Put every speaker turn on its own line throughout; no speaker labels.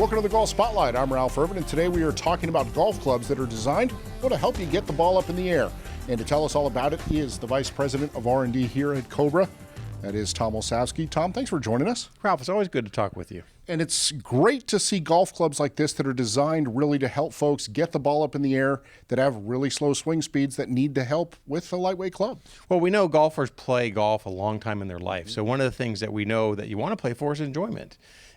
Welcome to the Golf Spotlight. I'm Ralph Irvin, and today we are talking about golf clubs that are designed to help you get the ball up in the air. And to tell us all about it is the Vice President of R&D here at COBRA. That is Tom Olszewski. Tom, thanks for joining us.
Ralph, it's always good to talk with you.
And it's great to see golf clubs like this that are designed really to help folks get the ball up in the air, that have really slow swing speeds, that need to help with a lightweight club.
Well, we know golfers play golf a long time in their life. So one of the things that we know that you want to play for is enjoyment.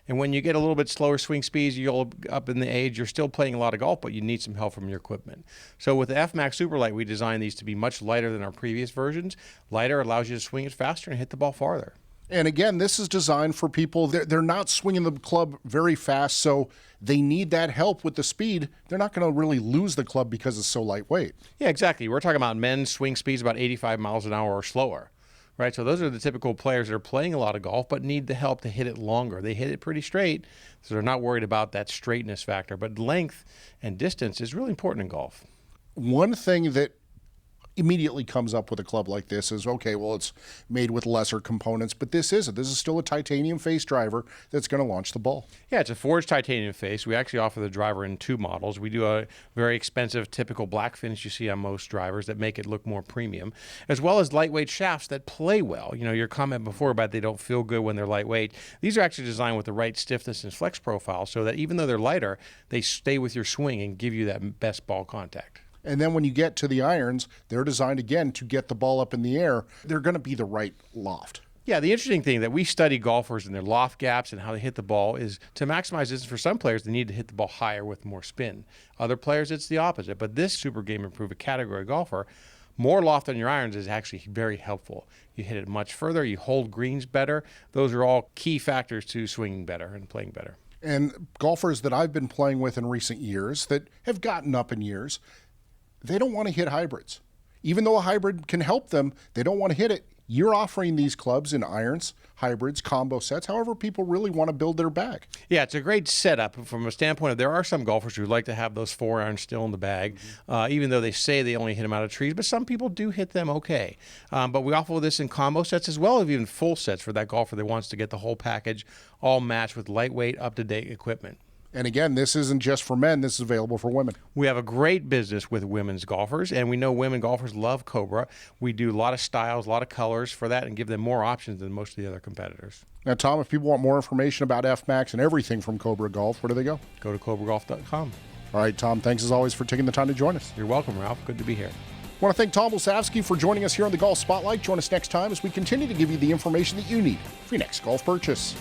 And when you get a little bit slower swing speeds, you go up in the age, you're still playing a lot of golf, but you need some help from your equipment. So with the FMAX Superlite, we designed these to be much lighter than our previous versions. Lighter allows you to swing it faster and hit the ball farther.
And again, this is designed for people, they're not swinging the club very fast, so they need that help with the speed. They're not going to really lose the club because it's so lightweight.
Yeah, exactly. We're talking about men's swing speeds about 85 miles an hour or slower. Right, so those are the typical players that are playing a lot of golf but need the help to hit it longer. They hit it pretty straight, so they're not worried about that straightness factor. But length and distance is really important in golf.
One thing that immediately comes up with a club like this is, okay, well, it's made with lesser components, but this isn't. This is still a titanium face driver that's going to launch the ball.
Yeah, it's a forged titanium face. We actually offer the driver in two models. We do a very expensive typical black finish you see on most drivers that make it look more premium, as well as lightweight shafts that play well. You know, your comment before about they don't feel good when they're lightweight. These are actually designed with the right stiffness and flex profile so that even though they're lighter, they stay with your swing and give you that best ball contact.
And then when you get to the irons, they're designed, again, to get the ball up in the air. They're going to be the right loft.
Yeah, the interesting thing that we study golfers and their loft gaps and how they hit the ball is to maximize this. For some players, they need to hit the ball higher with more spin. Other players, it's the opposite. But this Super Game Improved category golfer, more loft on your irons is actually very helpful. You hit it much further, you hold greens better. Those are all key factors to swinging better and playing better.
And golfers that I've been playing with in recent years that have gotten up in years, they don't want to hit hybrids. Even though a hybrid can help them, they don't want to hit it. You're offering these clubs in irons, hybrids, combo sets, however people really want to build their bag.
Yeah, it's a great setup from a standpoint of there are some golfers who like to have those 4 irons still in the bag, even though they say they only hit them out of trees, but some people do hit them okay. But we offer this in combo sets as well as even full sets for that golfer that wants to get the whole package all matched with lightweight, up-to-date equipment.
And again, this isn't just for men, this is available for women.
We have a great business with women's golfers, and we know women golfers love COBRA. We do a lot of styles, a lot of colors for that, and give them more options than most of the other competitors.
Now, Tom, if people want more information about FMAX and everything from COBRA Golf, where do they go?
Go to COBRAGolf.com.
All right, Tom, thanks as always for taking the time to join us.
You're welcome, Ralph. Good to be here.
I want to thank Tom Olszewski for joining us here on the Golf Spotlight. Join us next time as we continue to give you the information that you need for your next golf purchase.